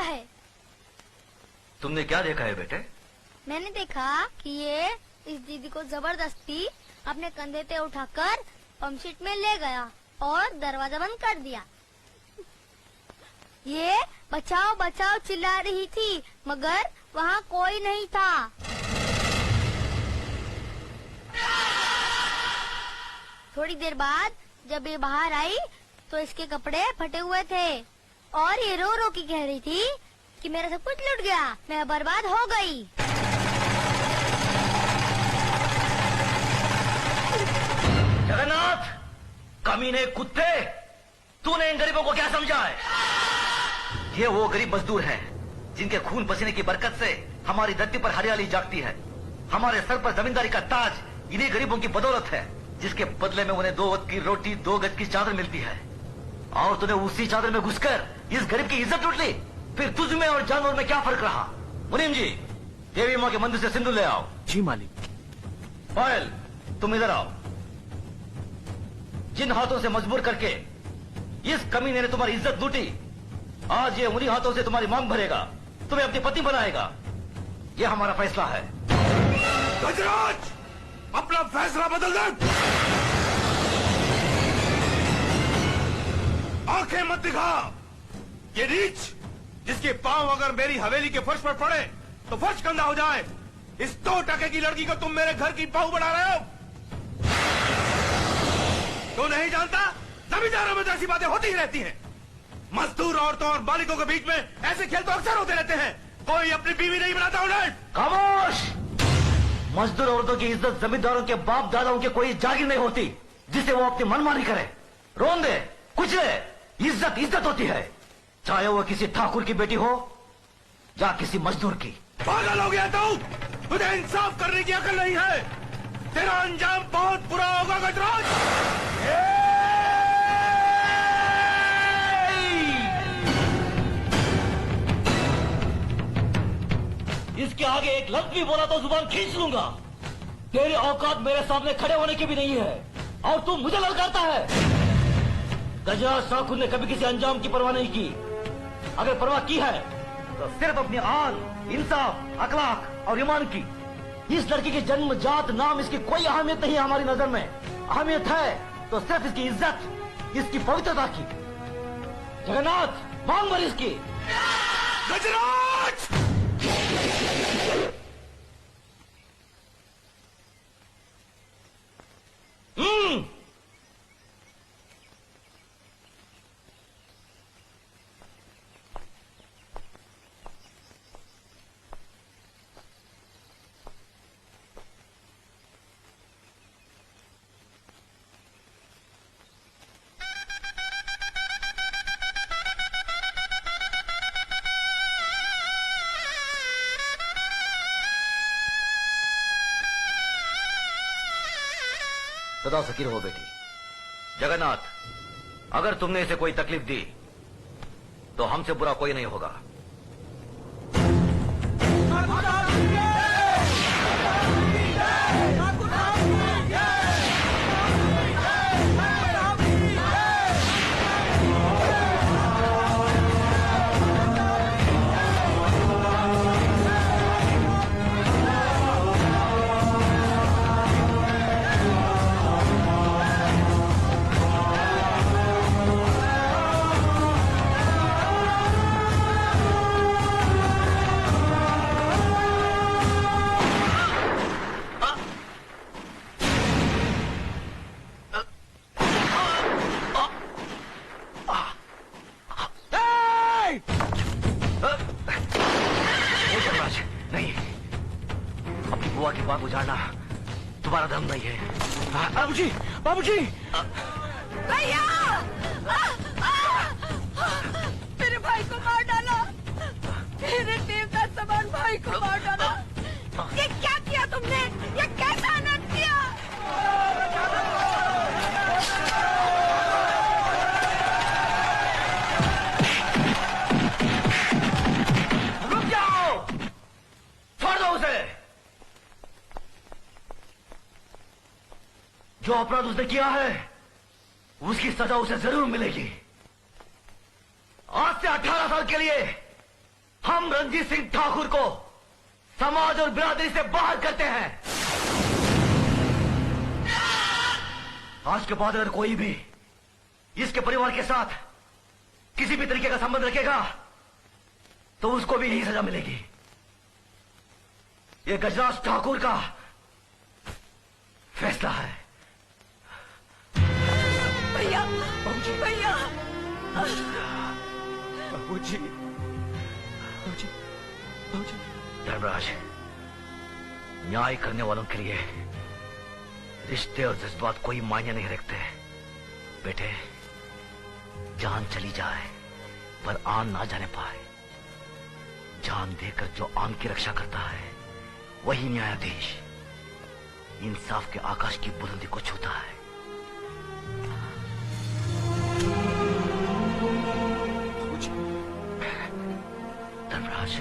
है। तुमने क्या देखा है बेटे? मैंने देखा कि ये इस दीदी को जबरदस्ती अपने कंधे पे उठाकर पंपशीट में ले गया और दरवाजा बंद कर दिया। ये बचाओ बचाओ चिल्ला रही थी मगर वहाँ कोई नहीं था। थोड़ी देर बाद जब ये बाहर आई तो इसके कपड़े फटे हुए थे और ये रो रो के कह रही थी कि मेरा सब कुछ लुट गया, मैं बर्बाद हो गई। जगन्नाथ, कमीने कुत्ते, तूने इन गरीबों को क्या समझा है? ये वो गरीब मजदूर हैं जिनके खून पसीने की बरकत से हमारी धरती पर हरियाली जागती है। हमारे सर पर जमींदारी का ताज इन्हीं गरीबों की बदौलत है, जिसके बदले में उन्हें 2 वक्त की रोटी 2 गज की चादर मिलती है। और तूने उसी चादर में घुसकर इस गरीब की इज्जत लूट ली। फिर तुझ में और जानवर में क्या फर्क रहा? मुनीम जी, देवी माँ के मंदिर से सिंदूर ले आओ। जी मालिक। पायल, तुम इधर आओ। जिन हाथों से मजबूर करके इस कमीने ने तुम्हारी इज्जत लूटी, आज ये उन्हीं हाथों से तुम्हारी मांग भरेगा, तुम्हें अपनी पत्नी बनाएगा। ये हमारा फैसला है। गजराज, अपना फैसला बदल दे। आंखें मत दिखा। ये नीच जिसके पांव अगर मेरी हवेली के फर्श पर पड़े तो फर्श गंदा हो जाए, इस 2 टके की लड़की को तुम मेरे घर की बहू बना रहे हो। तो नहीं जानता, जमींदारों में तो ऐसी बातें होती ही रहती हैं। मजदूर औरतों और बालिकों के बीच में ऐसे खेल तो अक्सर होते रहते हैं। कोई अपनी बीवी नहीं बनाता उन्हें। खामोश! मजदूर औरतों की इज्जत जमींदारों के बाप दादाओं के कोई जागीर नहीं होती जिसे वो अपनी मनमानी करे। रोन दे, कुचले, इज्जत इज्जत होती है, चाहे वो किसी ठाकुर की बेटी हो या किसी मजदूर की। पागल हो गया तू? तुझे इंसाफ करने की अकल नहीं है। तेरा अंजाम बहुत बुरा होगा गजराज। इसके आगे एक लफ्ज भी बोला तो जुबान खींच लूंगा। तेरी औकात मेरे सामने खड़े होने की भी नहीं है और तू मुझे ललकारता है। गजराज ठाकुर ने कभी किसी अंजाम की परवाह नहीं की। अगर परवाह की है तो सिर्फ अपनी आन, इंसाफ, अखलाक और ईमान की। इस लड़की की जन्म जात नाम इसकी कोई अहमियत नहीं है हमारी नजर में। अहमियत है तो सिर्फ इसकी इज्जत, इसकी पवित्रता की। जगन्नाथ, मांग भर इसकी। गजराज! सदा सकीर हो बेटी। जगन्नाथ, अगर तुमने इसे कोई तकलीफ दी तो हमसे बुरा कोई नहीं होगा। उजाड़ना तुम्हारा धर्म नहीं है। बाबूजी, बाबूजी! भैया! मेरे भाई को मार डाला। मेरे देवता समान भाई को मार डाला। ये क्या किया तुमने? ये कैसा अनर्थ किया? रुक जाओ! छोड़ दो उसे। जो अपराध उसने किया है उसकी सजा उसे जरूर मिलेगी। आज से 18 साल के लिए हम रणजीत सिंह ठाकुर को समाज और बिरादरी से बाहर करते हैं। आज के बाद अगर कोई भी इसके परिवार के साथ किसी भी तरीके का संबंध रखेगा तो उसको भी यही सजा मिलेगी। ये गजराज ठाकुर का फैसला है। भैया, भैया, बाबूजी, धर्मराज, न्याय करने वालों के लिए रिश्ते और जज्बात कोई मायने नहीं रखते। बेटे, जान चली जाए पर आन ना जाने पाए। जान देकर जो आन की रक्षा करता है वही न्यायाधीश इंसाफ के आकाश की बुलंदी को छूता है। धर्मराज,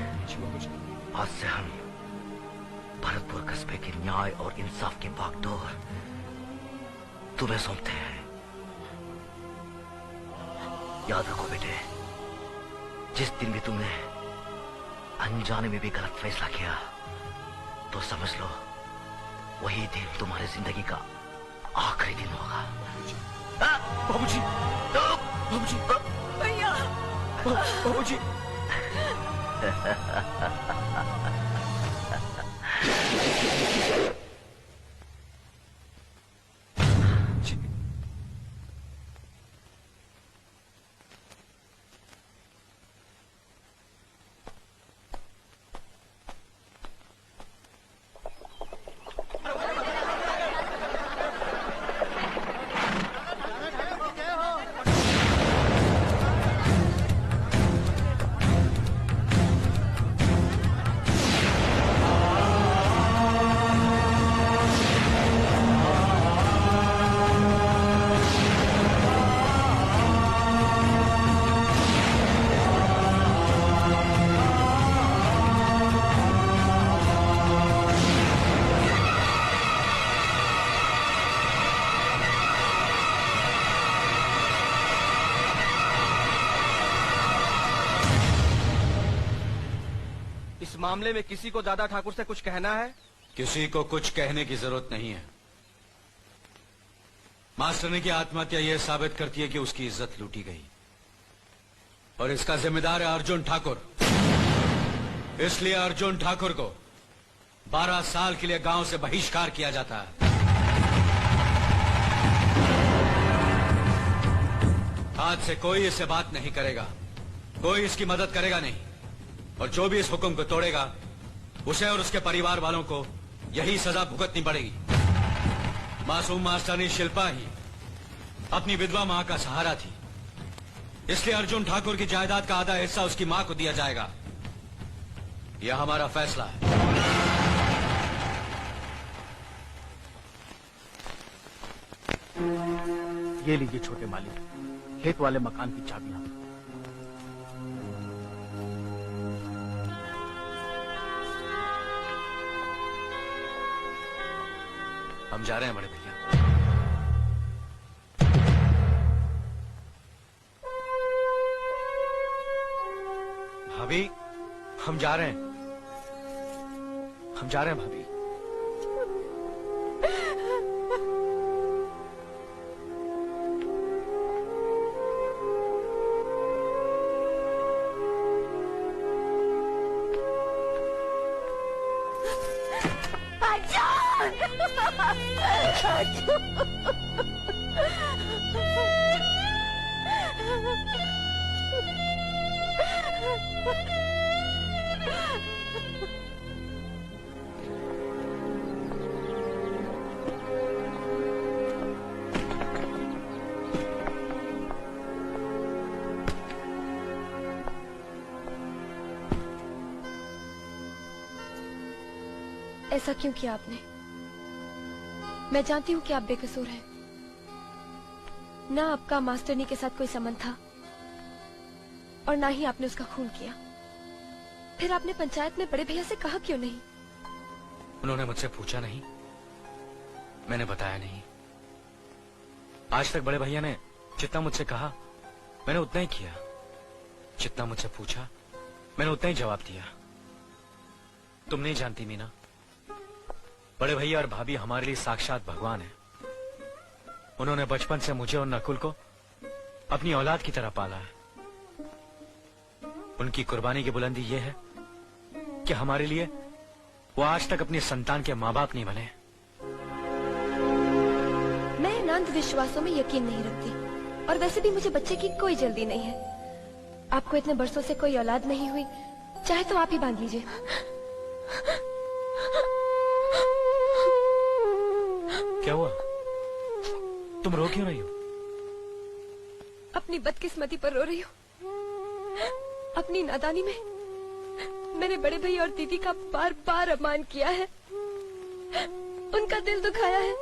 आज से हम भरतपुर कस्बे के न्याय और इंसाफ की बागडोर तुम्हें सौंपते हैं। याद रखो बेटे, जिस दिन भी तुमने अनजाने में भी गलत फैसला किया तो समझ लो वही दिन तुम्हारी जिंदगी का आखिरी दिन होगा। बाबूजी, बाबूजी, भैया, बाबूजी। मामले में किसी को दादा ठाकुर से कुछ कहना है? किसी को कुछ कहने की जरूरत नहीं है। मास्टरनी की आत्महत्या यह साबित करती है कि उसकी इज्जत लूटी गई और इसका जिम्मेदार है अर्जुन ठाकुर। इसलिए अर्जुन ठाकुर को 12 साल के लिए गांव से बहिष्कार किया जाता है। आज से कोई इससे बात नहीं करेगा, कोई इसकी मदद करेगा नहीं, और जो भी इस हुक्म को तोड़ेगा उसे और उसके परिवार वालों को यही सजा भुगतनी पड़ेगी। मासूम मास्टरनी शिल्पा ही अपनी विधवा मां का सहारा थी, इसलिए अर्जुन ठाकुर की जायदाद का आधा हिस्सा उसकी मां को दिया जाएगा। यह हमारा फैसला है। ये लीजिए छोटे मालिक, खेत वाले मकान की चाबियां। हम जा रहे हैं बड़े भैया। भाभी, हम जा रहे हैं, हम जा रहे हैं भाभी। ऐसा क्यों किया आपने? मैं जानती हूँ कि आप बेकसूर हैं। ना आपका मास्टरनी के साथ कोई संबंध था और ना ही आपने उसका खून किया। फिर आपने पंचायत में बड़े भैया से कहा क्यों नहीं? उन्होंने मुझसे पूछा नहीं, मैंने बताया नहीं। आज तक बड़े भैया ने जितना मुझसे कहा मैंने उतना ही किया, जितना मुझसे पूछा मैंने उतना ही जवाब दिया। तुम नहीं जानती मीना, बड़े भैया और भाभी हमारे लिए साक्षात भगवान है। उन्होंने बचपन से मुझे और नकुल को अपनी औलाद की तरह पाला है। उनकी कुर्बानी की बुलंदी यह है कि हमारे लिए वो आज तक अपने संतान के माँ बाप नहीं बने। मैं इन अंधविश्वासों में यकीन नहीं रखती, और वैसे भी मुझे बच्चे की कोई जल्दी नहीं है। आपको इतने बरसों से कोई औलाद नहीं हुई, चाहे तो आप ही बांध लीजिए। क्या हुआ? तुम रो क्यों रही हो? अपनी बदकिस्मती पर रो रही हूँ। अपनी नादानी में मैंने बड़े भैया और दीदी का बार बार अपमान किया है, उनका दिल दुखाया है।